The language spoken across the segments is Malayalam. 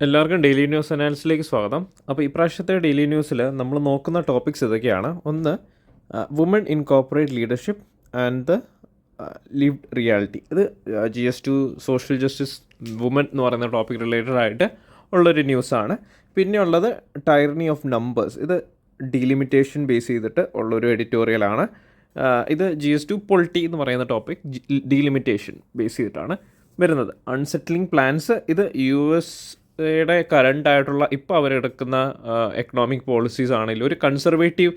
എല്ലാവർക്കും ഡെയിലി ന്യൂസ് അനാലിസിലേക്ക് സ്വാഗതം. അപ്പോൾ ഇപ്രാവശ്യത്തെ ഡെയിലി ന്യൂസിൽ നമ്മൾ നോക്കുന്ന ടോപ്പിക്സ് ഇതൊക്കെയാണ്. ഒന്ന്, woman in corporate leadership and the lived reality. ഇത് GS2 സോഷ്യൽ ജസ്റ്റിസ് വുമൺ എന്ന് പറയുന്ന ടോപ്പിക് റിലേറ്റഡ് ആയിട്ട് ഉള്ളൊരു ന്യൂസാണ്. പിന്നെ ഉള്ളത് ടൈറണി ഓഫ് നമ്പേഴ്സ്. ഇത് ഡീലിമിറ്റേഷൻ ബേസ് ചെയ്തിട്ട് ഉള്ളൊരു എഡിറ്റോറിയലാണ്. ഇത് GS2 പൊളിറ്റി എന്ന് പറയുന്ന ടോപ്പിക് ഡീലിമിറ്റേഷൻ ബേസ് ചെയ്തിട്ടാണ് വരുന്നത്. അൺസെറ്റിലിംഗ് പ്ലാൻസ്, ഇത് USA കറണ്ട് ആയിട്ടുള്ള ഇപ്പോൾ അവരെടുക്കുന്ന എക്കണോമിക് പോളിസീസ് ആണെങ്കിലും ഒരു കൺസർവേറ്റീവ്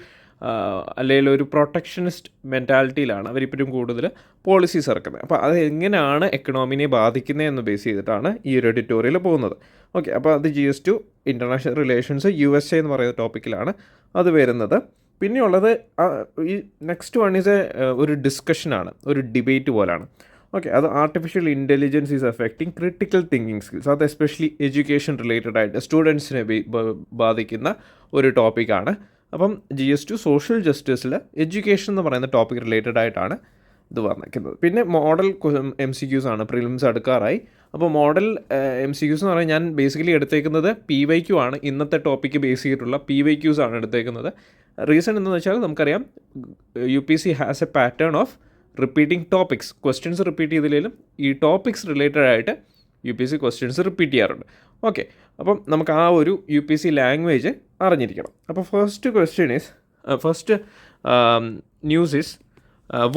അല്ലെങ്കിൽ ഒരു പ്രൊട്ടക്ഷനിസ്റ്റ് മെൻറ്റാലിറ്റിയിലാണ് അവരിപ്പോഴും കൂടുതൽ പോളിസീസ് ഇറക്കുന്നത്. അപ്പോൾ അത് എങ്ങനെയാണ് എക്കണോമിനെ ബാധിക്കുന്നത് എന്ന് ബേസ് ചെയ്തിട്ടാണ് ഈ ഒരു എഡിറ്റോറിയൽ പോകുന്നത്. ഓക്കെ, അപ്പോൾ അത് GS2 ഇൻ്റർനാഷണൽ റിലേഷൻസ് USA എന്ന് പറയുന്ന ടോപ്പിക്കിലാണ് അത് വരുന്നത്. പിന്നെയുള്ളത് ഈ നെക്സ്റ്റ് വൺ ഈസ് ഒരു ഡിസ്കഷനാണ്, ഒരു ഡിബേറ്റ് പോലാണ്. ഓക്കെ, അത് artificial intelligence is affecting critical thinking skills. അത് എസ്പെഷ്യലി എഡ്യൂക്കേഷൻ റിലേറ്റഡ് ആയിട്ട് സ്റ്റുഡൻസിനെ ബാധിക്കുന്ന ഒരു ടോപ്പിക്കാണ്. അപ്പം GS2 സോഷ്യൽ ജസ്റ്റിസിൽ എഡ്യൂക്കേഷൻ എന്ന് പറയുന്ന ടോപ്പിക് റിലേറ്റഡ് ആയിട്ടാണ് ഇത് വന്നിരിക്കുന്നത്. പിന്നെ മോഡൽ MCQs ആണ്, പ്രിലിംസ് അടുക്കാറായി. അപ്പോൾ മോഡൽ MCQs എന്ന് പറഞ്ഞാൽ ഞാൻ ബേസിക്കലി എടുത്തേക്കുന്നത് PYQ ആണ്. ഇന്നത്തെ ടോപ്പിക്ക് ബേസ് ചെയ്തിട്ടുള്ള PYQs ആണ് എടുത്തേക്കുന്നത്. റീസൺ എന്താണെന്ന് വെച്ചാൽ നമുക്കറിയാം UPSC has a pattern of repeating topics. Questions repeat ചെയ്തില്ലെങ്കിലും ഈ ടോപ്പിക്സ് റിലേറ്റഡ് ആയിട്ട് UPSC ക്വസ്റ്റ്യൻസ് റിപ്പീറ്റ് ചെയ്യാറുണ്ട്. ഓക്കെ, അപ്പം നമുക്ക് ആ ഒരു UPSC ലാംഗ്വേജ് അറിഞ്ഞിരിക്കണം. അപ്പോൾ first news is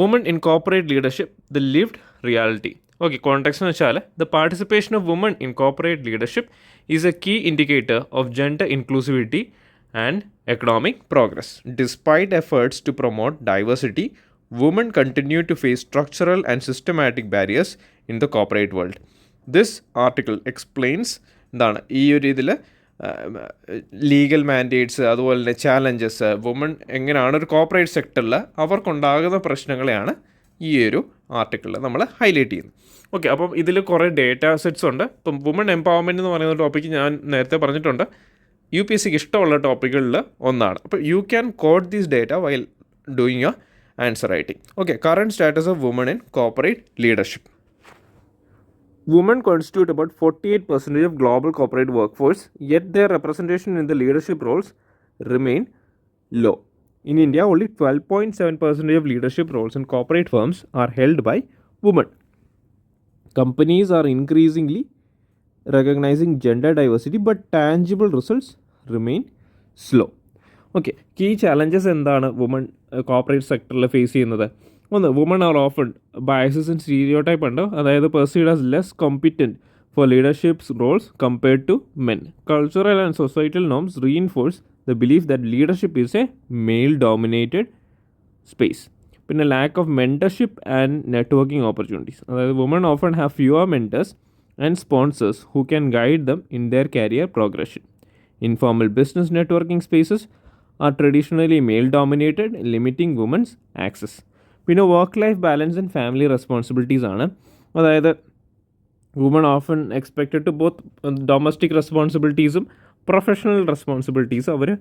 woman in corporate leadership the lived reality. Okay, context എന്ന് വെച്ചാൽ the participation of woman in corporate leadership is a key indicator of gender inclusivity and economic progress. Despite efforts to promote diversity, women continue to face structural and systematic barriers in the corporate world. This article explains എന്താണ് ഈ ഒരു ഇതിൽ ലീഗൽ മാൻഡേറ്റ്സ്, അതുപോലെ തന്നെ ചാലഞ്ചസ്, വുമൺ എങ്ങനെയാണ് ഒരു കോർപ്പറേറ്റ് സെക്ടറിൽ അവർക്കുണ്ടാകുന്ന പ്രശ്നങ്ങളെയാണ് ഈ ഒരു ആർട്ടിക്കിളിൽ നമ്മൾ ഹൈലൈറ്റ് ചെയ്യുന്നത്. ഓക്കെ, അപ്പം ഇതിൽ കുറേ ഡേറ്റ സെറ്റ്സ് ഉണ്ട്. ഇപ്പം വുമൺ എംപവർമെൻറ്റ് എന്ന് പറയുന്ന ടോപ്പിക്ക് ഞാൻ നേരത്തെ പറഞ്ഞിട്ടുണ്ട്, UPSCക്ക് ഇഷ്ടമുള്ള ടോപ്പിക്കുകളിൽ ഒന്നാണ്. അപ്പോൾ you can code these data while doing your answer writing. Okay, current status of women in corporate leadership. Women constitute about 48% of global corporate workforce, yet their representation in the leadership roles remain low. In India, only 12.7% of leadership roles in corporate firms are held by women. Companies are increasingly recognizing gender diversity, but tangible results remain slow. Okay, key challenges എന്താണ് വുമൺ കോർപ്പറേറ്റ് സെക്ടറിൽ ഫേസ് ചെയ്യുന്നത്? ഒന്ന്, woman are often biases and stereotype ഉണ്ട്. അതായത് perceived as less competent for leaderships roles compared to men. Cultural and societal norms reinforce the belief that leadership is a male dominated space. പിന്നെ lack of mentorship and networking opportunities. അതായത് woman often have fewer mentors and sponsors who can guide them in their career progression. Informal business networking spaces are traditionally male dominated, limiting women's access. പിന്നെ work life balance and family responsibilities ആണ്. അതായത് woman often expected to both domestic റെസ്പോൺസിബിലിറ്റീസും പ്രൊഫഷണൽ റെസ്പോൺസിബിലിറ്റീസും അവർ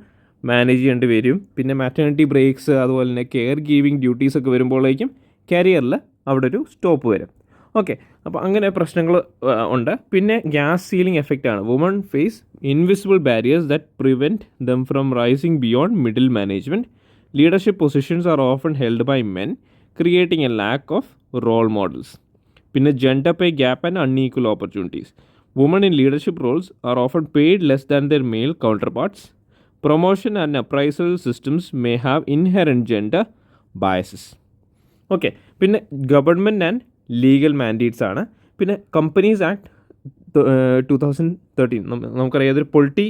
മാനേജ് ചെയ്യേണ്ടി വരും. പിന്നെ മാറ്റേണിറ്റി ബ്രേക്സ്, അതുപോലെ തന്നെ കെയർ ഗീവിങ് ഡ്യൂട്ടീസ് ഒക്കെ വരുമ്പോഴേക്കും കരിയറിൽ അവിടെ ഒരു സ്റ്റോപ്പ് വരും. ഓക്കെ, അപ്പോൾ അങ്ങനെ പ്രശ്നങ്ങൾ ഉണ്ട്. പിന്നെ ഗ്യാസ് സീലിംഗ് എഫക്റ്റ് ആണ്. Woman face invisible barriers that prevent them from rising beyond middle management. Leadership positions are often held by men, creating a lack of role models. പിന്നെ gender pay gap and unequal opportunities. Woman in leadership roles are often paid less than their male counterparts. Promotion and appraisal systems may have inherent gender biases. Okay, പിന്നെ ഗവൺമെൻറ് ആൻഡ് ലീഗൽ മാൻഡേറ്റ്സ് ആണ്. പിന്നെ കമ്പനീസ് ആക്ട് 2013, നമുക്കറിയാം ഇതൊരു പൊളിറ്റി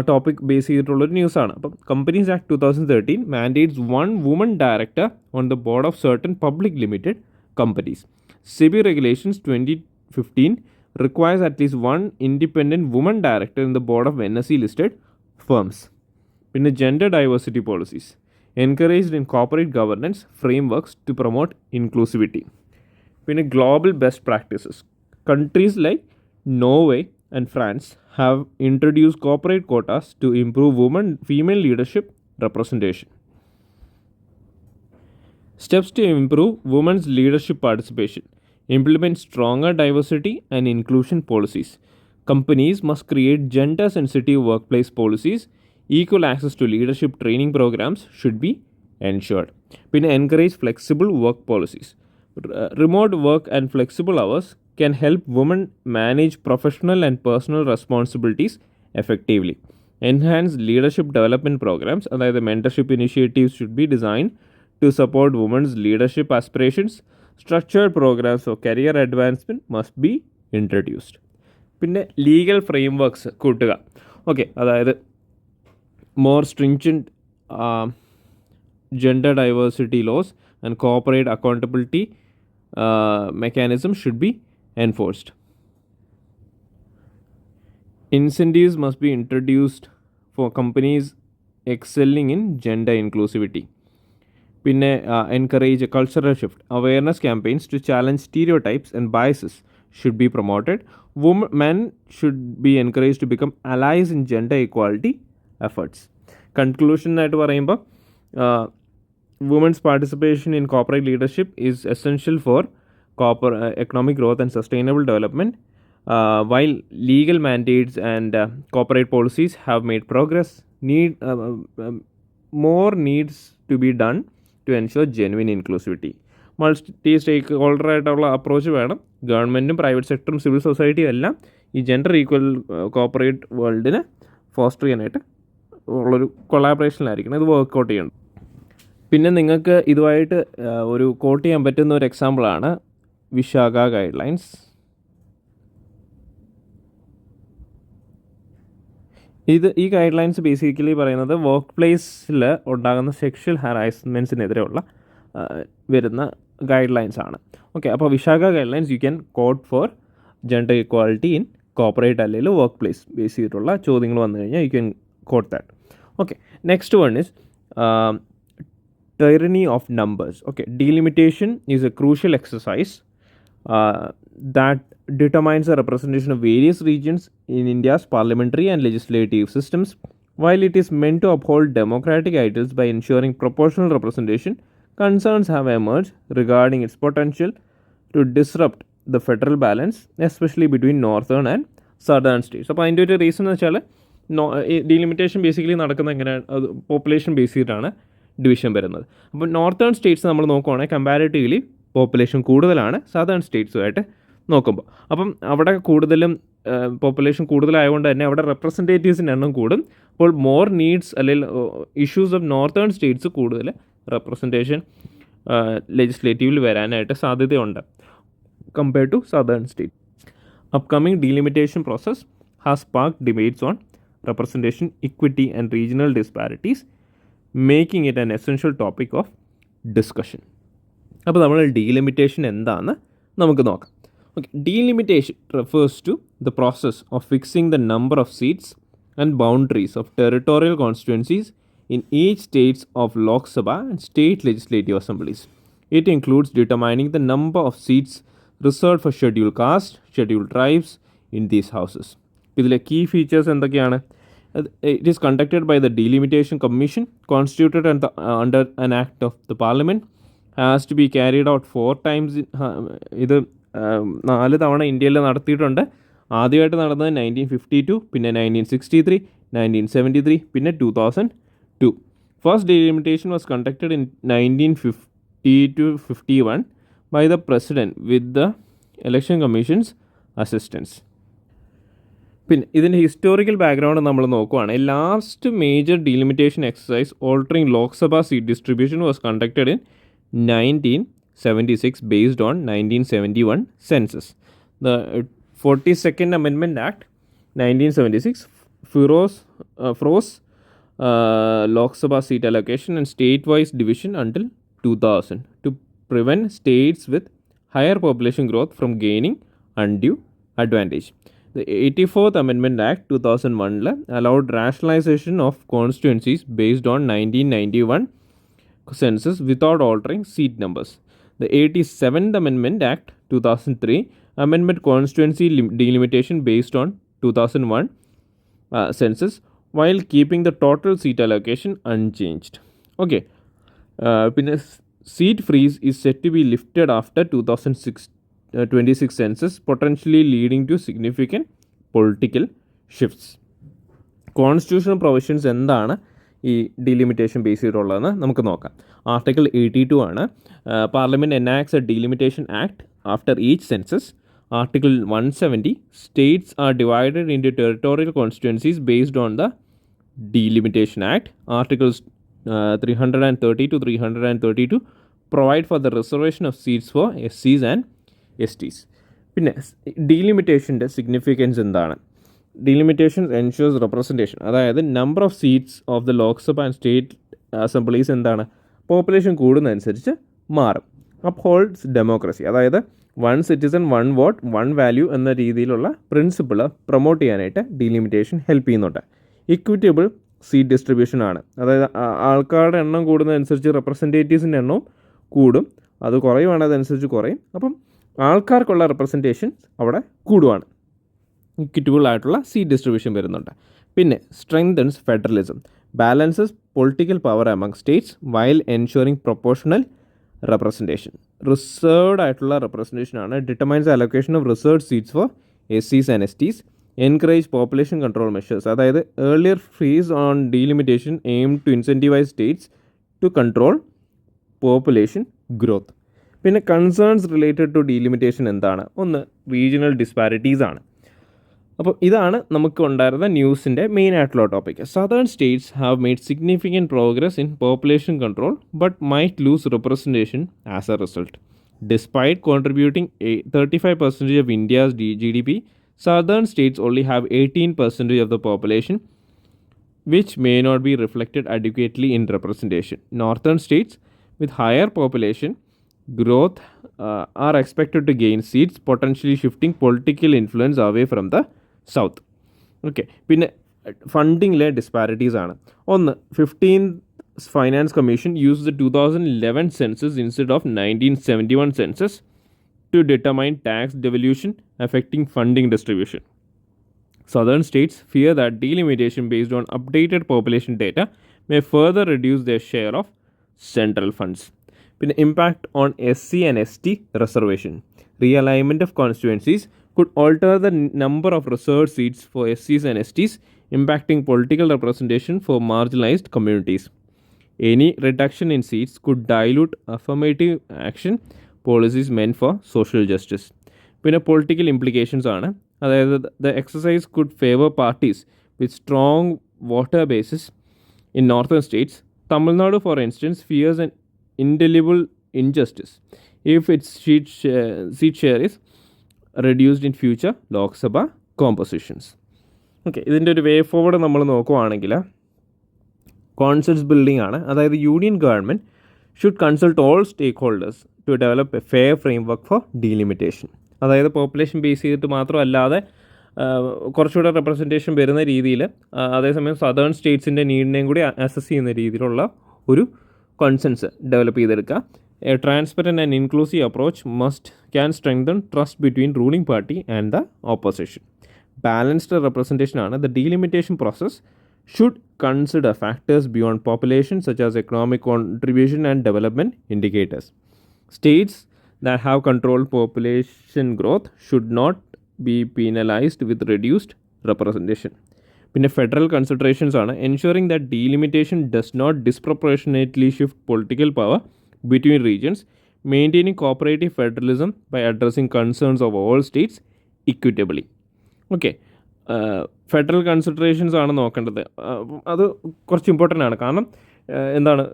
ടോപ്പിക് ബേസ് ചെയ്തിട്ടുള്ളൊരു ന്യൂസാണ്. അപ്പം companies act 2013 mandates 1 woman director on the board of certain public limited companies. SEBI regulations 2015 requires at least 1 independent woman director in the board of NSE listed firms. പിന്നെ gender diversity policies encouraged in corporate governance frameworks to promote inclusivity. പിന്നെ global best practices. Countries like Norway and France have introduce corporate quotas to improve female leadership representation. Steps to improve women's leadership participation. Implement stronger diversity and inclusion policies. Companies must create gender-sensitive workplace policies. Equal access to leadership training programs should be ensured. പിന്നെ encourage flexible work policies. Remote work and flexible hours can help women manage professional and personal responsibilities effectively. Enhance leadership development programs, അതായത് mentorship initiatives should be designed to support women's leadership aspirations. Structured programs for career advancement must be introduced. പിന്നെ ലീഗൽ ഫ്രെയിംവർക്ക്സ് കൂട്ടുക. ഓക്കെ, അതായത് more stringent gender diversity laws and corporate accountability mechanism should be enforced. Incentives must be introduced for companies excelling in gender inclusivity. പിന്നെ encourage a cultural shift. Awareness campaigns to challenge stereotypes and biases should be promoted. Men should be encouraged to become allies in gender equality efforts. Conclusion ആയിട്ട് പറയുമ്പോൾ women's participation in corporate leadership is essential for economic growth and sustainable development. While legal mandates and corporate policies have made progress, more needs to be done to ensure genuine inclusivity. Multi സ്റ്റേക്ക് ഹോൾഡറായിട്ടുള്ള അപ്രോച്ച് വേണം. ഗവൺമെൻറ്റും പ്രൈവറ്റ് സെക്ടറും സിവിൽ സൊസൈറ്റിയും എല്ലാം ഈ ജെൻഡർ ഈക്വൽ കോർപ്പറേറ്റ് വേൾഡിനെ ഫോസ്റ്റർ ചെയ്യാനായിട്ട് ഉള്ളൊരു കൊളാബറേഷനിലായിരിക്കണം ഇത് വർക്കൗട്ട് ചെയ്യണം. പിന്നെ നിങ്ങൾക്ക് ഇതുമായിട്ട് ഒരു കോട്ട് ചെയ്യാൻ പറ്റുന്ന ഒരു എക്സാമ്പിളാണ് വിശാഖ ഗൈഡ് ലൈൻസ്. ഈ ഗൈഡ് ലൈൻസ് ബേസിക്കലി പറയുന്നത് വർക്ക് പ്ലേസിൽ ഉണ്ടാകുന്ന സെക്ഷൽ ഹാരാസ്മെൻറ്റ്സിനെതിരെയുള്ള വരുന്ന ഗൈഡ് ലൈൻസ് ആണ്. ഓക്കെ, അപ്പോൾ Vishakha guide lines you can code four gender equality in corporate അല്ലെങ്കിൽ വർക്ക് പ്ലേസ് ബേസ് ചെയ്തിട്ടുള്ള ചോദ്യങ്ങൾ വന്നു കഴിഞ്ഞാൽ you can code that. Okay, next one is tyranny of numbers. Okay, delimitation is a crucial exercise that determines the representation of various regions in India's parliamentary and legislative systems. While it is meant to uphold democratic ideals by ensuring proportional representation, concerns have emerged regarding its potential to disrupt the federal balance, especially between northern and southern states. അപ്പോൾ അതിൻ്റെ ഒരു റീസൺ എന്ന് വെച്ചാൽ ഡീലിമിറ്റേഷൻ ബേസിക്കലി നടക്കുന്ന എങ്ങനെയാണ്, അത് പോപ്പുലേഷൻ ബേസ് ചെയ്തിട്ടാണ് ഡിവിഷൻ വരുന്നത്. അപ്പോൾ നോർത്തേൺ സ്റ്റേറ്റ്സ് നമ്മൾ നോക്കുവാണെങ്കിൽ കമ്പാരിറ്റീവ്ലി പോപ്പുലേഷൻ കൂടുതലാണ് സദേൺ സ്റ്റേറ്റ്സുമായിട്ട് നോക്കുമ്പോൾ. അപ്പം അവിടെ കൂടുതലും പോപ്പുലേഷൻ കൂടുതലായതുകൊണ്ട് തന്നെ അവിടെ റെപ്രസെൻറ്റേറ്റീവ്സിൻ്റെ എണ്ണം കൂടും. അപ്പോൾ മോർ നീഡ്സ് അല്ലെങ്കിൽ ഇഷ്യൂസ് ഓഫ് നോർത്തേൺ സ്റ്റേറ്റ്സ് കൂടുതൽ റെപ്രസെൻറ്റേഷൻ ലെജിസ്ലേറ്റീവിൽ വരാനായിട്ട് സാധ്യതയുണ്ട് compared to southern state. Upcoming delimitation process has spark debates on representation equity and regional disparities, making it an essential topic of discussion. അപ്പോൾ നമ്മൾ ഡീലിമിറ്റേഷൻ എന്താണെന്ന് നമുക്ക് നോക്കാം. Okay, delimitation refers to the process of fixing the number of seats and boundaries of territorial constituencies in each states of Lok Sabha and state legislative assemblies. It includes determining the number of seats reserved for scheduled caste, scheduled tribes in these houses. ഇതിലെ key features എന്തൊക്കെയാണ്? It is conducted by the Delimitation Commission constituted under an act of the Parliament, has to be carried out 4 times. ഇത് 4 തവണ ഇന്ത്യയിൽ നടത്തിയിട്ടുണ്ട്. ആദ്യമായിട്ട് നടന്നത് 1952, പിന്നെ 1963, 1973, പിന്നെ 2002. First delimitation was conducted in 1950-51 by the President with the Election Commission's assistance. പിന്നെ ഇതിൻ്റെ ഹിസ്റ്റോറിക്കൽ ബാക്ക്ഗ്രൗണ്ട് നമ്മൾ നോക്കുവാണെങ്കിൽ last major delimitation exercise altering Lok Sabha seat distribution was conducted in 1976 based on 1971 census. The 42nd Amendment Act 1976 froze Lok Sabha seat allocation and state-wise division until 2000 to prevent states with higher population growth from gaining undue advantage. The 84th Amendment Act 2001 allowed rationalization of constituencies based on 1991 census without altering seat numbers. The 87th Amendment Act 2003 amendment constituency delimitation based on 2001 census while keeping the total seat allocation unchanged. Okay. പിന്നെ seat freeze is set to be lifted after 2026 census, potentially leading to significant political shifts. Constitutional provisions എന്താണ് ഈ ഡീലിമിറ്റേഷൻ ബേസ് ചെയ്തിട്ടുള്ളതെന്ന് നമുക്ക് നോക്കാം. ആർട്ടിക്കിൾ 82 ആണ്. Parliament എനാക്ട്സ് A delimitation act after each census. Article 170, States R divided into territorial constituencies based on the delimitation act. Articles 330 to 332 provide for the reservation of seats for SCs and STs. പിന്നെ ഡീലിമിറ്റേഷൻ്റെ സിഗ്നിഫിക്കൻസ് എന്താണ്? ഡീലിമിറ്റേഷൻ എൻഷുവേഴ്സ് റെപ്രസെൻറ്റേഷൻ, അതായത് number of seats of the Lok Sabha and state assemblies എന്താണ്, പോപ്പുലേഷൻ കൂടുന്നതനുസരിച്ച് മാറും. അപ്ഹോൾഡ്സ് ഡെമോക്രസി, അതായത് 1 citizen 1 vote 1 വാല്യൂ എന്ന രീതിയിലുള്ള പ്രിൻസിപ്പിൾ പ്രൊമോട്ട് ചെയ്യാനായിട്ട് ഡീലിമിറ്റേഷൻ ഹെൽപ്പ് ചെയ്യുന്നുണ്ട്. ഇക്വിറ്റബിൾ സീറ്റ് ഡിസ്ട്രിബ്യൂഷൻ ആണ്, അതായത് ആൾക്കാരുടെ എണ്ണം കൂടുന്നതനുസരിച്ച് റെപ്രസെൻറ്റേറ്റീവ്സിൻ്റെ എണ്ണവും കൂടും, അത് കുറയുവാണ് അതനുസരിച്ച് കുറയും. അപ്പം ആൾക്കാർക്കുള്ള റെപ്രസെൻറ്റേഷൻ അവിടെ കൂടുവാണ്. ഇക്വിറ്റബിൾ ആയിട്ടുള്ള സീറ്റ് ഡിസ്ട്രിബ്യൂഷൻ വരുന്നുണ്ട്. പിന്നെ strengthens federalism, balances political power among states while ensuring proportional representation. Reserved ആയിട്ടുള്ള റെപ്രസെൻറ്റേഷൻ ആണ്. Determines allocation of reserved seats for SCs and STs. Encourage population control measures, അതായത് earlier freeze on delimitation aim to incentivise states to control population growth. പിന്നെ കൺസേൺസ് റിലേറ്റഡ് ടു ഡീലിമിറ്റേഷൻ എന്താണ്? ഒന്ന് റീജിയണൽ ഡിസ്പാരിറ്റീസ് ആണ്. അപ്പോൾ ഇതാണ് നമുക്ക് ഉണ്ടായിരുന്ന ന്യൂസിൻ്റെ മെയിൻ ആയിട്ടുള്ള topic. Southern states have made significant progress in population control but might lose representation as a result. Despite contributing 35% of India's GDP, southern states only have 18% of the population, which may not be reflected adequately in representation. Northern states with higher population growth are expected to gain seats, potentially shifting political influence away from the south. Okay, പിന്നെ ഫണ്ടിങ്ങിലെ ഡിസ്പാരിറ്റീസ് ആണ്. ഒന്ന്, 15th finance commission use the 2011 census instead of 1971 census to determine tax devolution affecting funding distribution. Southern states fear that delimitation based on updated population data may further reduce their share of central funds. പിന്നെ impact on SC and ST reservation. Realignment of constituencies could alter the number of reserved seats for SCs and STs, impacting political representation for marginalized communities. Any reduction in seats could dilute affirmative action policies meant for social justice. പിന്നെ പൊളിറ്റിക്കൽ ഇംപ്ലിക്കേഷൻസ് ആണ്, അതായത് the exercise could favour parties with strong voter basis in northern States. Tamil Nadu for instance fears an indelible injustice if it's seat share is reduced in future Lok Sabha compositions. Okay, ഇതിൻ്റെ ഒരു വേ ഫോർവേഡ് നമ്മൾ നോക്കുവാണെങ്കിൽ കോൺസെൻസസ് ബിൽഡിംഗ് ആണ്, അതായത് union government should consult all stakeholders to develop a fair framework for delimitation. അതായത് പോപ്പുലേഷൻ ബേസ് ചെയ്തിട്ട് മാത്രമല്ലാതെ കുറച്ചുകൂടെ റെപ്രസെൻറ്റേഷൻ വരുന്ന രീതിയിൽ, അതേസമയം സദേൺ സ്റ്റേറ്റ്സിൻ്റെ നീഡിനെയും കൂടി അസസ് ചെയ്യുന്ന രീതിയിലുള്ള ഒരു കൺസെൻസ് ഡെവലപ്പ് ചെയ്തെടുക്കുക. A transparent and inclusive approach can strengthen trust between ruling party and the opposition. Balanced representation ആണ്. The delimitation process should consider factors beyond population such as economic contribution and development indicators. States that have controlled population growth should not be penalized with reduced representation. പിന്നെ ഫെഡറൽ കൺസിഡറേഷൻസ് ആണ്. Ensuring that delimitation does not disproportionately shift political power between regions, maintaining cooperative federalism by addressing concerns of all states equitably. Okay, federal considerations ആണ് നോക്കേണ്ടത്. അത് കുറച്ച് ഇമ്പോർട്ടൻ്റ് ആണ്. കാരണം എന്താണ്,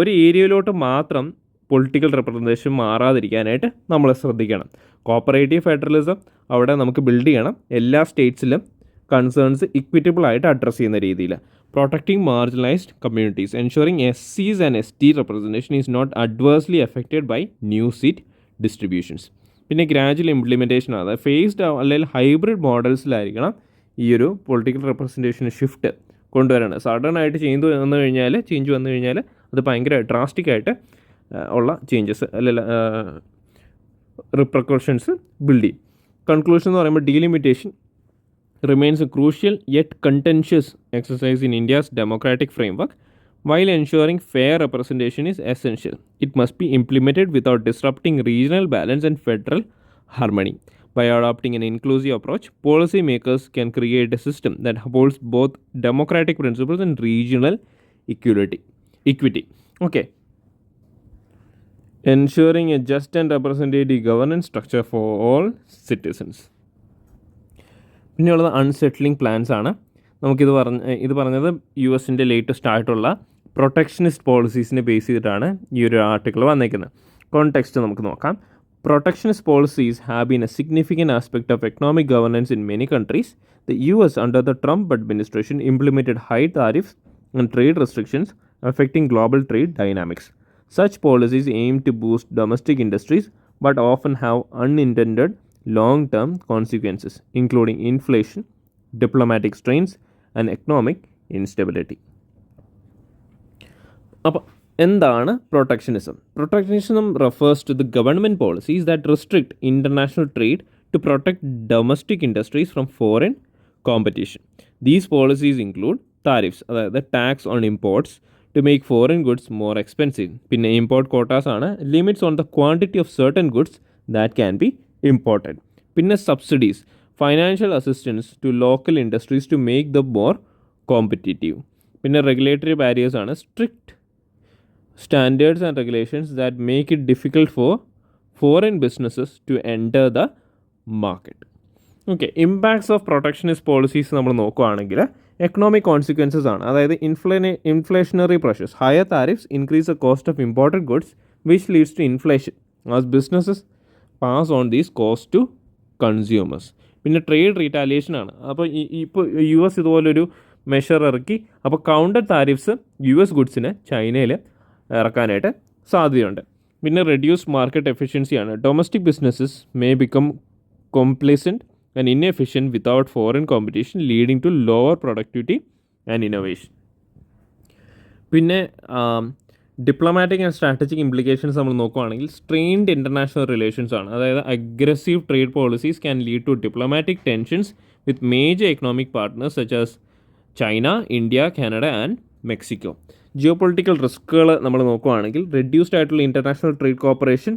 ഒരു ഏരിയയിലോട്ട് മാത്രം പൊളിറ്റിക്കൽ റെപ്രസെൻറ്റേഷൻ മാറാതിരിക്കാനായിട്ട് നമ്മൾ ശ്രദ്ധിക്കണം. കോപ്പറേറ്റീവ് ഫെഡറലിസം അവിടെ നമുക്ക് ബിൽഡ് ചെയ്യണം, എല്ലാ സ്റ്റേറ്റ്സിലും കൺസേൺസ് ഇക്വിറ്റബിൾ ആയിട്ട് അഡ്രസ്സ് ചെയ്യുന്ന രീതിയിൽ. Protecting marginalised communities, ensuring SCs and ST representation is not adversely affected by new seat distributions. പിന്നെ ഗ്രാജുവൽ ഇംപ്ലിമെൻറ്റേഷൻ ആണ്. ഫേസ്ഡ് അല്ലെങ്കിൽ ഹൈബ്രിഡ് മോഡൽസിലായിരിക്കണം ഈ ഒരു പൊളിറ്റിക്കൽ റെപ്രസെൻറ്റേഷൻ ഷിഫ്റ്റ് കൊണ്ടുവരണം. സഡൻ ആയിട്ട് ചേഞ്ച് വന്നു കഴിഞ്ഞാൽ അത് ഭയങ്കര ഡ്രാസ്റ്റിക്കായിട്ട് ഉള്ള ചേഞ്ചസ് അല്ലെങ്കിൽ റിപ്രക്കോഷൻസ് ബിൽഡ് ചെയ്യും. കൺക്ലൂഷൻ എന്ന് പറയുമ്പോൾ delimitation remains A crucial yet contentious exercise in India's democratic framework. While ensuring fair representation is essential, it must be implemented without disrupting regional balance and federal harmony. By adopting an inclusive approach, policymakers can create a system that upholds both democratic principles and regional equity. Okay. Ensuring a just and representative governance structure for all citizens. പിന്നെയുള്ളത് അൺസെറ്റിലിംഗ് പ്ലാൻസ് ആണ്. ഇത് പറഞ്ഞത് യു എസിൻ്റെ ലേറ്റസ്റ്റ് ആയിട്ടുള്ള പ്രൊട്ടക്ഷനിസ്റ്റ് പോളിസീസിനെ ബേസ് ചെയ്തിട്ടാണ് ഈ ഒരു ആർട്ടിക്കിൾ വന്നേക്കുന്നത്. കോൺടെക്സ്റ്റ് നമുക്ക് നോക്കാം. Protectionist policies have been a significant aspect of economic governance in many countries. The US under the Trump administration implemented high tariffs and trade restrictions affecting global trade dynamics. Such policies aim to boost domestic industries but often have unintended long-term consequences, including inflation, diplomatic strains, and economic instability. അപ്പോൾ എന്താണ് protectionism? Protectionism refers to the government policies that restrict international trade to protect domestic industries from foreign competition. These policies include tariffs, അതായത് tax on imports to make foreign goods more expensive. പിന്നെ ഇമ്പോർട്ട് കോട്ടാസ് ആണ്, limits on the quantity of certain goods that can be imported. പിന്നെ subsidies, financial assistance to local industries to make the more competitive. പിന്നെ റെഗുലേറ്ററി ബാരിയേഴ്സ് ആണ്, strict standards and regulations that make it difficult for foreign businesses to enter the market. ഓക്കെ, ഇമ്പാക്ട്സ് ഓഫ് പ്രൊട്ടക്ഷനിസ്റ്റ് പോളിസീസ് നമ്മൾ നോക്കുകയാണെങ്കിൽ എക്കണോമിക് കോൺസിക്വൻസസ് ആണ്. അതായത് inflationary pressures, higher tariffs increase the cost of imported goods which leads to inflation as businesses pass on these cost to consumers. പിന്നെ ട്രേഡ് റീറ്റാലിയേഷൻ ആണ്. അപ്പോൾ ഇപ്പോൾ യു എസ് ഇതുപോലൊരു മെഷർ ഇറക്കി, അപ്പോൾ കൗണ്ടർ താരിഫ്സ് യു എസ് ഗുഡ്സിന് ചൈനയിൽ ഇറക്കാനായിട്ട് സാധ്യതയുണ്ട്. പിന്നെ റെഡ്യൂസ് മാർക്കറ്റ് എഫിഷ്യൻസിയാണ്. Domestic businesses may become complacent and inefficient without foreign competition leading to lower productivity and innovation. പിന്നെ ഡിപ്ലോമാറ്റിക് ആൻഡ് സ്ട്രാറ്റജിക് ഇംപ്ലിക്കേഷൻസ് നമ്മൾ നോക്കുകയാണെങ്കിൽ സ്ട്രെയിൻഡ് ഇൻ്റർനാഷണൽ റിലേഷൻസ് ആണ്. അതായത് aggressive trade policies can lead to diplomatic tensions with major economic partners such as China, India, Canada and Mexico. Geopolitical റിസ്ക്കുകൾ നമ്മൾ നോക്കുകയാണെങ്കിൽ റെഡ്യൂസ്ഡ് ആയിട്ടുള്ള ഇൻ്റർനാഷണൽ ട്രേഡ് കോപ്പറേഷൻ,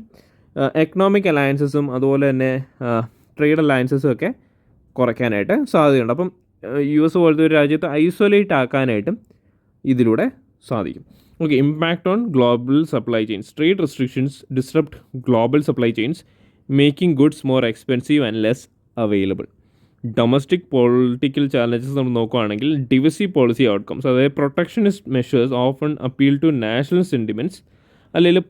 എക്കണോമിക് അലയൻസസും അതുപോലെ തന്നെ ട്രേഡ് അലയൻസസും ഒക്കെ കുറയ്ക്കാനായിട്ട് സാധ്യതയുണ്ട്. അപ്പം യു എസ് പോലത്തെ ഒരു രാജ്യത്ത് ഐസൊലേറ്റ് ആക്കാനായിട്ടും ഇതിലൂടെ സാധിക്കും. Okay, impact on global supply chains. Trade restrictions disrupt global supply chains, making goods more expensive and less available. Domestic political challenges നമ്മൾ നോക്കുകയാണെങ്കിൽ ഡിവിസീവ് പോളിസി ഔട്ട്കംസ്, അതായത് protectionist measures often appeal to national sentiments അല്ലെങ്കിൽ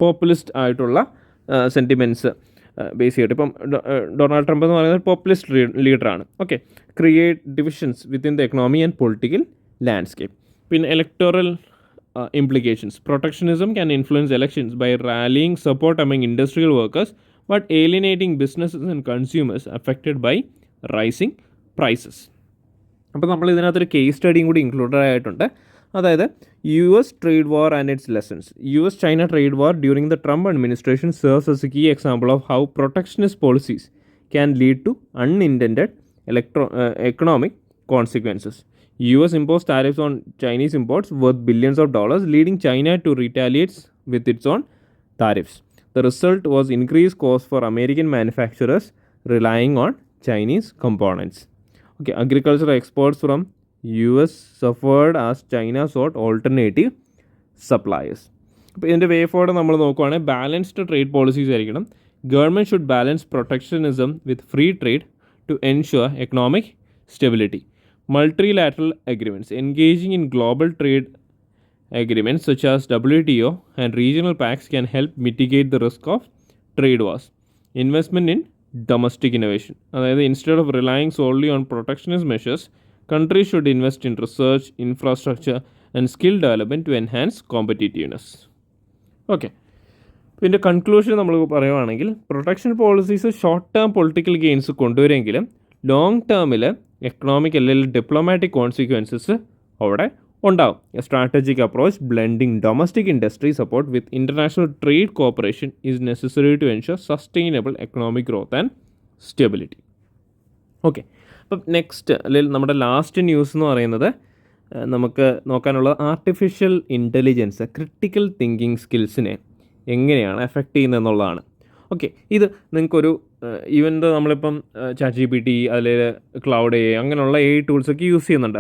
പോപ്പുലിസ്റ്റ് ആയിട്ടുള്ള സെൻറ്റിമെൻറ്റ്സ് ബേസ് ചെയ്തിട്ട്. ഇപ്പം ഡൊണാൾഡ് ട്രംപ് എന്ന് പറയുന്നത് പോപ്പുലിസ്റ്റ് ലീഡറാണ്. Okay, create divisions within the economy and political landscape. പിന്നെ electoral implications. Protectionism can influence elections by rallying support among industrial workers but alienating businesses and consumers affected by rising prices. അപ്പോൾ നമ്മൾ ഇതിനകത്തൊരു കേസ് സ്റ്റഡിയും കൂടി ഇൻക്ലൂഡഡ് ആയിട്ടുണ്ട്. അതായത് U S trade war and its lessons. U S China trade war during the Trump administration serves as a key example of how protectionist policies can lead to unintended economic consequences. US imposed tariffs on Chinese imports worth billions of dollars, leading China to retaliate with its own tariffs. The result was increased costs for American manufacturers relying on Chinese components. Okay, agricultural exports from US suffered as China sought alternative suppliers. അപ്പോൾ ഇതിൻ്റെ വേ ഫോർവേഡ് നമ്മൾ നോക്കുകയാണെങ്കിൽ ബാലൻസ്ഡ് ട്രേഡ് പോളിസീസ് ആയിരിക്കണം. Government should balance protectionism with free trade to ensure economic stability. Multilateral agreements. Engaging in global trade agreements such as WTO and regional pacts can help mitigate the risk of trade wars. Investment in domestic innovation. അതായത് instead of relying solely on protectionist measures, countries should invest in research, infrastructure and skill development to enhance competitiveness. Okay, ഇതിൻ്റെ കൺക്ലൂഷൻ നമ്മൾ പറയുകയാണെങ്കിൽ protection policies short term political gains കൊണ്ടുവരെങ്കിലും ലോങ് ടേമിൽ എക്കണോമിക് അല്ലെങ്കിൽ ഡിപ്ലോമാറ്റിക് കോൺസിക്വൻസസ് അവിടെ ഉണ്ടാവും. A strategic approach blending domestic industry support with international trade cooperation is necessary to ensure sustainable economic growth and stability. Okay, അപ്പം നെക്സ്റ്റ് അല്ലെങ്കിൽ നമ്മുടെ ലാസ്റ്റ് ന്യൂസ് എന്ന് പറയുന്നത് നമുക്ക് നോക്കാനുള്ളത് ആർട്ടിഫിഷ്യൽ ഇൻ്റലിജൻസ് ക്രിട്ടിക്കൽ തിങ്കിങ് സ്കിൽസിനെ എങ്ങനെയാണ് എഫക്റ്റ് ചെയ്യുന്നത് എന്നുള്ളതാണ്. ഓക്കെ, ഇത് നിങ്ങൾക്കൊരു ഈവൻ നമ്മളിപ്പം ചാറ്റ് GPT അല്ലെങ്കിൽ ക്ലൗഡ് AI അങ്ങനെയുള്ള AI ടൂൾസൊക്കെ യൂസ് ചെയ്യുന്നുണ്ട്.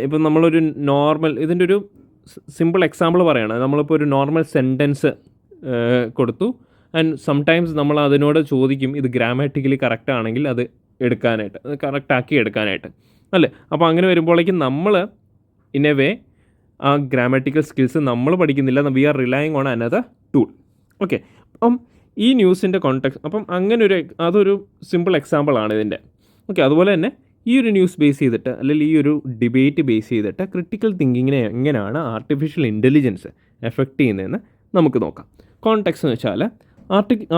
ഇപ്പം നമ്മളൊരു നോർമൽ ഇതിൻ്റെ ഒരു സിമ്പിൾ എക്സാമ്പിൾ പറയുകയാണ്. നമ്മളിപ്പോൾ ഒരു നോർമൽ സെൻറ്റൻസ് കൊടുത്തു ആൻഡ് സംടൈംസ് നമ്മൾ അതിനോട് ചോദിക്കും ഇത് ഗ്രാമാറ്റിക്കലി കറക്റ്റ് ആണെങ്കിൽ അത് എടുക്കാനായിട്ട്, അത് കറക്റ്റാക്കി എടുക്കാനായിട്ട് അല്ലേ. അപ്പോൾ അങ്ങനെ വരുമ്പോഴേക്കും നമ്മൾ ഇൻ എ വേ ആ ഗ്രാമാറ്റിക്കൽ സ്കിൽസ് നമ്മൾ പഠിക്കുന്നില്ല, we are relying on another tool. Okay, അപ്പം ഈ ന്യൂസിൻ്റെ കോണ്ടെക്സ്റ്റ് അങ്ങനെ അതൊരു സിമ്പിൾ എക്സാമ്പിളാണ് ഇതിൻ്റെ. ഓക്കെ, അതുപോലെ തന്നെ ഈ ഒരു ന്യൂസ് ബേസ് ചെയ്തിട്ട് അല്ലെങ്കിൽ ഈ ഒരു ഡിബേറ്റ് ബേസ് ചെയ്തിട്ട് ക്രിട്ടിക്കൽ തിങ്കിങ്ങിനെ എങ്ങനെയാണ് ആർട്ടിഫിഷ്യൽ ഇൻ്റലിജൻസ് എഫക്റ്റ് ചെയ്യുന്നതെന്ന് നമുക്ക് നോക്കാം. കോണ്ടെക്സ്റ്റ് എന്ന് വെച്ചാൽ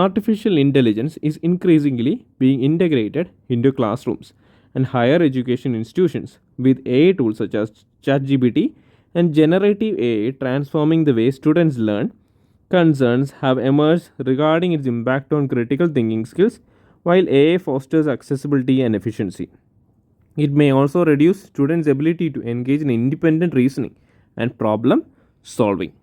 artificial intelligence is increasingly being integrated into classrooms and higher education institutions with AI tools such as ChatGPT and generative AI transforming the way students learn. Concerns have emerged regarding its impact on critical thinking skills. While AI fosters accessibility and efficiency, it may also reduce students' ability to engage in independent reasoning and problem solving.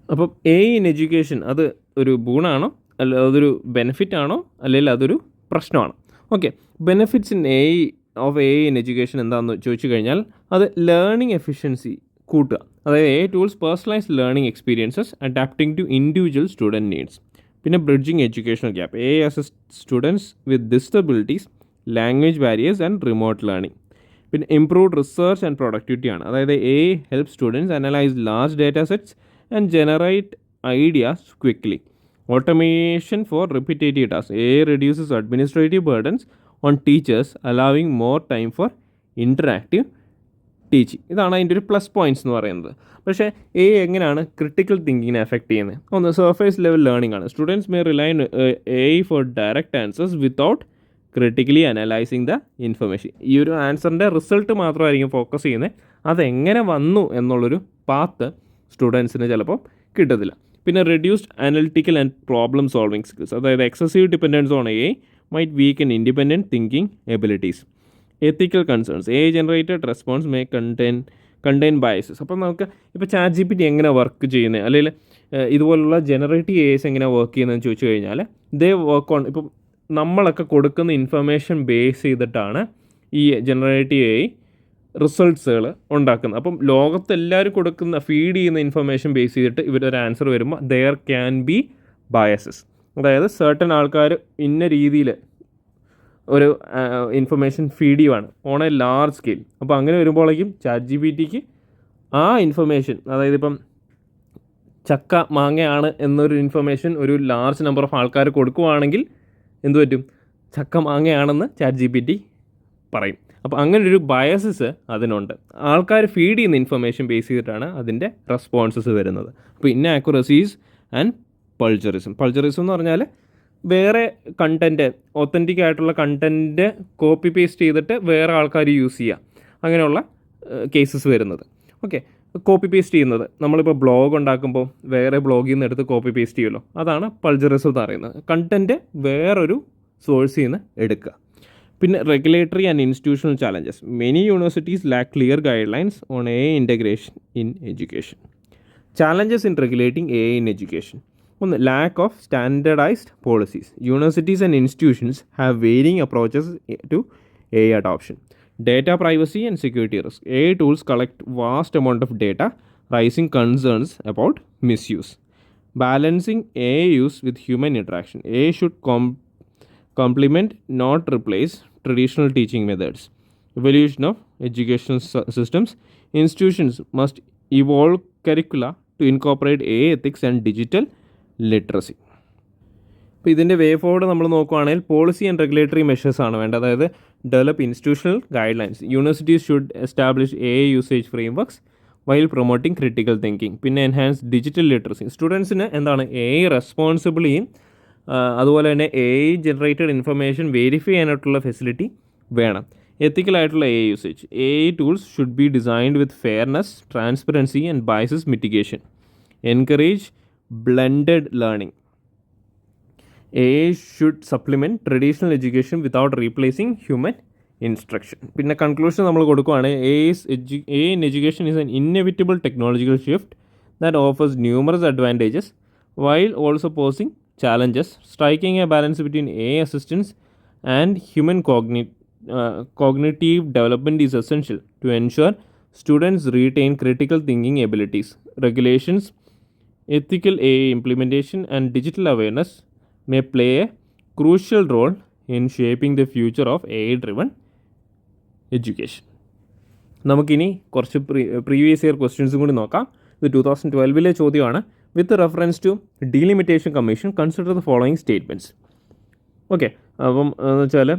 അപ്പം AI ഇൻ എഡ്യൂക്കേഷൻ അത് ഒരു ഗുണമാണോ അല്ല അതൊരു ബെനിഫിറ്റ് ആണോ അല്ലെങ്കിൽ അതൊരു പ്രശ്നമാണോ? Okay, benefits in AI in education എന്താണെന്ന് ചോദിച്ചു കഴിഞ്ഞാൽ അത് ലേണിംഗ് എഫിഷ്യൻസി കൂട്ടുക. അതായത് AI tools personalised learning experiences adapting to individual student needs. പിന്നെ bridging educational gap. AI assist students with disabilities, language barriers and remote learning. പിന്നെ ഇംപ്രൂവ്ഡ് റിസർച്ച് ആൻഡ് പ്രൊഡക്ടിവിറ്റി ആണ്. അതായത് AI help students analyse large data sets and generate ideas quickly. Automation for repetitive tasks. AI reduces administrative burdens on teachers, allowing more time for interactive teaching. ഇതാണ് അതിൻ്റെ ഒരു പ്ലസ് പോയിൻറ്റ്സ് എന്ന് പറയുന്നത്. പക്ഷേ AI എങ്ങനെയാണ് ക്രിട്ടിക്കൽ തിങ്കിങ്ങിനെ എഫക്റ്റ് ചെയ്യുന്നത്? ഒന്ന്, സർഫേസ് ലെവൽ ലേണിംഗ് ആണ്. Students may rely on AI for direct answers without critically analysing the information. ഈ ഒരു ആൻസറിൻ്റെ റിസൾട്ട് മാത്രമായിരിക്കും ഫോക്കസ് ചെയ്യുന്നത്, അതെങ്ങനെ വന്നു എന്നുള്ളൊരു പാത്ത് സ്റ്റുഡൻസിന് ചിലപ്പോൾ കിട്ടത്തില്ല. പിന്നെ reduced analytical and problem solving skills. അതായത് excessive dependence on AI might weak and independent thinking abilities. Ethical concerns. AI generated response may contain biases. അപ്പം നമുക്ക് ഇപ്പോൾ ചാറ്റ് GPT എങ്ങനെ വർക്ക് ചെയ്യുന്നത് അല്ലെങ്കിൽ ഇതുപോലുള്ള ജനറേറ്റീവ് AIs എങ്ങനെ വർക്ക് ചെയ്യുന്നതെന്ന് ചോദിച്ചു കഴിഞ്ഞാൽ ദേ വർക്ക് ഓൺ ഇപ്പം നമ്മളൊക്കെ കൊടുക്കുന്ന ഇൻഫർമേഷൻ ബേസ് ചെയ്തിട്ടാണ് ഈ ജനറേറ്റീവ് AI റിസൾട്ട്സുകൾ ഉണ്ടാക്കുന്നത്. അപ്പം ലോകത്തെല്ലാവരും ഫീഡ് ചെയ്യുന്ന ഇൻഫർമേഷൻ ബേസ് ചെയ്തിട്ട് ഇവരൊരു ആൻസർ വരുമ്പോൾ ദെയർ ക്യാൻ ബി ബയസസ്. അതായത് സർട്ടൻ ആൾക്കാർ ഇന്ന രീതിയിൽ ഒരു ഇൻഫർമേഷൻ ഫീഡ് ചെയ്യുവാണ് ഓൺ എ ലാർജ് സ്കെയിൽ. അപ്പോൾ അങ്ങനെ വരുമ്പോഴേക്കും ചാറ്റ് GPTക്ക് ആ ഇൻഫർമേഷൻ, അതായത് ഇപ്പം ചക്ക മാങ്ങയാണ് എന്നൊരു ഇൻഫർമേഷൻ ഒരു ലാർജ് നമ്പർ ഓഫ് ആൾക്കാർ കൊടുക്കുവാണെങ്കിൽ എന്തു പറ്റും? ചക്ക മാങ്ങയാണെന്ന് ചാറ്റ് GPT പറയും. അപ്പോൾ അങ്ങനൊരു ബയസസ് അതിനുണ്ട്. ആൾക്കാർ ഫീഡ് ചെയ്യുന്ന ഇൻഫർമേഷൻ ബേസ് ചെയ്തിട്ടാണ് അതിൻ്റെ റെസ്പോൺസസ് വരുന്നത്. അപ്പോൾ ഇന്നാക്യുറസീസ് ആൻഡ് പൾച്ചറിസം. പൾച്ചറിസം എന്ന് പറഞ്ഞാൽ വേറെ കണ്ടൻറ്റ്, ഒത്തൻറ്റിക് ആയിട്ടുള്ള കണ്ടൻറ്റ് കോപ്പി പേസ്റ്റ് ചെയ്തിട്ട് വേറെ ആൾക്കാർ യൂസ് ചെയ്യുക, അങ്ങനെയുള്ള കേസസ് വരുന്നത്. ഓക്കെ, കോപ്പി പേസ്റ്റ് ചെയ്യുന്നത് നമ്മളിപ്പോൾ ബ്ലോഗ് ഉണ്ടാക്കുമ്പോൾ വേറെ ബ്ലോഗിൽ നിന്ന് എടുത്ത് കോപ്പി പേസ്റ്റ് ചെയ്യുമല്ലോ, അതാണ് പൾച്ചറിസം എന്ന് പറയുന്നത്. കണ്ടൻറ്റ് വേറൊരു സോഴ്സിൽ നിന്ന് എടുക്കുക. പിന്നെ regulatory and institutional challenges. Many universities lack clear guidelines on AI integration in education. Challenges in regulating AI in education. ഒന്ന്, lack of standardised policies. Universities and institutions have varying approaches to AI adoption. Data privacy and security risk. AI tools collect vast amount of data, raising concerns about misuse. Balancing AI use with human interaction. AI should complement, not replace, traditional teaching methods. Evolution of educational systems. Institutions must evolve curricula to incorporate AI ethics and digital literacy. ഇപ്പോൾ ഇതിൻ്റെ വേ ഫോർവേഡ് നമ്മൾ നോക്കുകയാണെങ്കിൽ പോളിസി ആൻഡ് റെഗുലേറ്ററി മെഷേഴ്സാണ് വേണ്ടത്. അതായത് develop institutional guide lines. Universities should establish AI usage frameworks while promoting critical thinking. പിന്നെ എൻഹാൻസ് ഡിജിറ്റൽ ലിറ്ററസി. സ്റ്റുഡൻസിന് എന്താണ് AI റെസ്പോൺസിബിളിയും അതുപോലെ തന്നെ AI ജനറേറ്റഡ് ഇൻഫർമേഷൻ വെരിഫൈ ചെയ്യാനായിട്ടുള്ള ഫെസിലിറ്റി വേണം. എത്തിക്കലായിട്ടുള്ള AI usage. AI tools should be designed with fairness, transparency and biases mitigation. Encourage blended learning. AI should supplement traditional education without replacing human instruction. പിന്നെ കൺക്ലൂഷൻ നമ്മൾ കൊടുക്കുകയാണ് AI in education is an inevitable technological shift that offers numerous advantages while also posing challenges, striking a balance between AI assistance and human cognitive development is essential to ensure students retain critical thinking abilities. Regulations, ethical AI implementation, and digital awareness may play a crucial role in shaping the future of AI-driven education. നമുക്കിനി കുറച്ച് പ്രീവിയസ് ഇയർ ക്വസ്റ്റ്യൻസും കൂടി നോക്കാം. ഇത് 2012 ചോദ്യമാണ്. With reference to delimitation commission consider the following statements. Okay, അപ്പം എന്ന് വെച്ചാൽ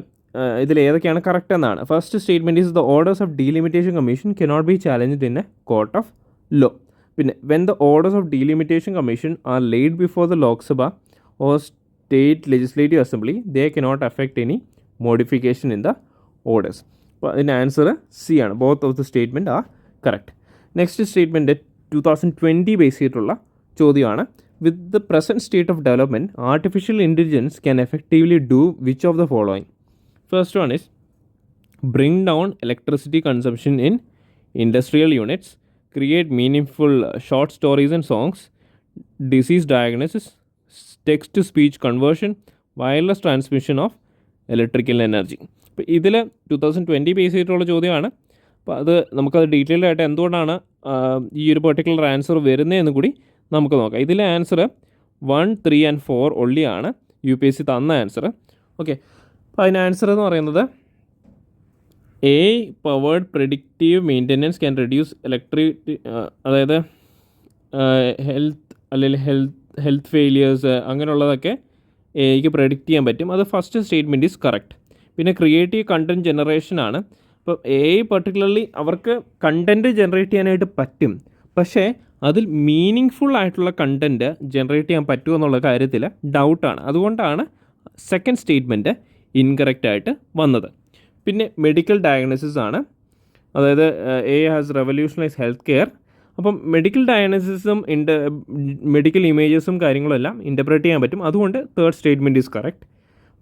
ഇതിൽ ഏതൊക്കെയാണ് കറക്റ്റ് എന്നാണ്. First statement is the orders of delimitation commission cannot be challenged in a court of law. പിന്നെ when the orders of delimitation commission are laid before the Lok Sabha or state legislative assembly they cannot affect any modification in the orders. അപ്പോൾ അതിൻ്റെ ആൻസർ സി ആണ്. Both of the statement are correct. Next statement 2020 base ചെയ്തിട്ടുള്ള ചോദ്യമാണ്. With the present state of development artificial intelligence can effectively do which of the following. First one is bring down electricity consumption in industrial units, create meaningful short stories and songs, disease diagnosis, text-to-speech conversion, wireless transmission of electrical energy. ഇപ്പോൾ ഇതിൽ 2020 ബേസ് ചെയ്തിട്ടുള്ള ചോദ്യമാണ്. അപ്പോൾ അത് നമുക്കത് ഡീറ്റെയിൽഡ് ആയിട്ട് എന്തുകൊണ്ടാണ് ഈ ഒരു പെർട്ടിക്കുലർ ആൻസർ വരുന്നതെന്ന് കൂടി നമുക്ക് നോക്കാം. ഇതിലെ ആൻസർ 1, 3 and 4 ഒള്ളിയാണ് UPSC തന്ന ആൻസർ. ഓക്കെ, അപ്പോൾ അതിന് ആൻസർ എന്ന് പറയുന്നത് AI powered predictive maintenance can reduce അതായത് ഹെൽത്ത് അല്ലെങ്കിൽ ഹെൽത്ത് ഫെയിലിയേഴ്സ് അങ്ങനെയുള്ളതൊക്കെ AIക്ക് പ്രെഡിക്റ്റ് ചെയ്യാൻ പറ്റും. അത് ഫസ്റ്റ് സ്റ്റേറ്റ്മെൻറ്റ് ഈസ് കറക്റ്റ്. പിന്നെ ക്രിയേറ്റീവ് കണ്ടൻറ്റ് ജനറേഷനാണ്. ഇപ്പോൾ AI പർട്ടിക്കുലർലി അവർക്ക് കണ്ടൻറ്റ് ജനറേറ്റ് ചെയ്യാനായിട്ട് പറ്റും, പക്ഷേ അതിൽ മീനിങ് ഫുൾ ആയിട്ടുള്ള കണ്ടൻറ്റ് ജനറേറ്റ് ചെയ്യാൻ പറ്റുമോ എന്നുള്ള കാര്യത്തിൽ ഡൗട്ടാണ്. അതുകൊണ്ടാണ് സെക്കൻഡ് സ്റ്റേറ്റ്മെൻറ്റ് ഇൻകറക്റ്റ് ആയിട്ട് വന്നത്. പിന്നെ മെഡിക്കൽ ഡയഗ്നോസിസ് ആണ്. അതായത് AI has revolutionise health care. അപ്പം മെഡിക്കൽ ഡയഗ്നോസിസും മെഡിക്കൽ ഇമേജസും കാര്യങ്ങളെല്ലാം ഇൻ്റർപ്രറ്റ് ചെയ്യാൻ പറ്റും. അതുകൊണ്ട് third statement is correct.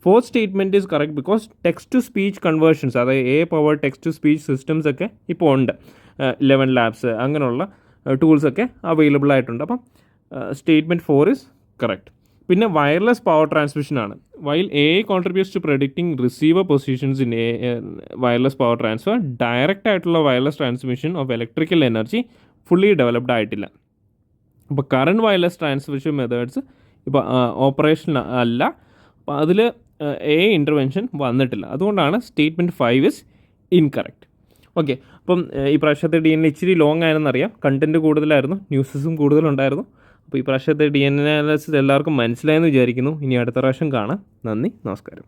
Fourth statement is correct because text to speech conversions, അതായത് AI powered text to speech systems ഒക്കെ ഇപ്പോൾ ഉണ്ട്. 11 ലാബ്സ് അങ്ങനെയുള്ള ടൂൾസൊക്കെ അവൈലബിൾ ആയിട്ടുണ്ട്. അപ്പം സ്റ്റേറ്റ്മെൻറ്റ് 4 ഈസ് കറക്റ്റ്. പിന്നെ വയർലെസ് പവർ ട്രാൻസ്മിഷനാണ്. While AI contributes to predicting receiver positions in wireless power transfer, direct ആയിട്ടുള്ള wireless transmission of electrical energy fully developed ആയിട്ടില്ല. അപ്പോൾ കറണ്ട് വയർലെസ് ട്രാൻസ്മിഷൻ മെത്തേഡ്സ് ഇപ്പോൾ ഓപ്പറേഷൻ അല്ല. അപ്പോൾ അതിൽ AI ഇൻ്റർവെൻഷൻ വന്നിട്ടില്ല. അതുകൊണ്ടാണ് സ്റ്റേറ്റ്മെൻറ്റ് 5 ഇസ് ഇൻകറക്റ്റ്. ഓക്കെ, അപ്പം ഈ പ്രാവശ്യത്തെ DN ഇച്ചിരി ലോങ് ആയെന്നറിയാം. കണ്ടൻറ്റ് കൂടുതലായിരുന്നു, ന്യൂസസും കൂടുതലുണ്ടായിരുന്നു. അപ്പോൾ ഈ പ്രാവശ്യത്തെ DN അനാലിസിസ് എല്ലാവർക്കും മനസ്സിലായെന്ന് വിചാരിക്കുന്നു. ഇനി അടുത്ത പ്രാവശ്യം കാണാം. നന്ദി, നമസ്കാരം.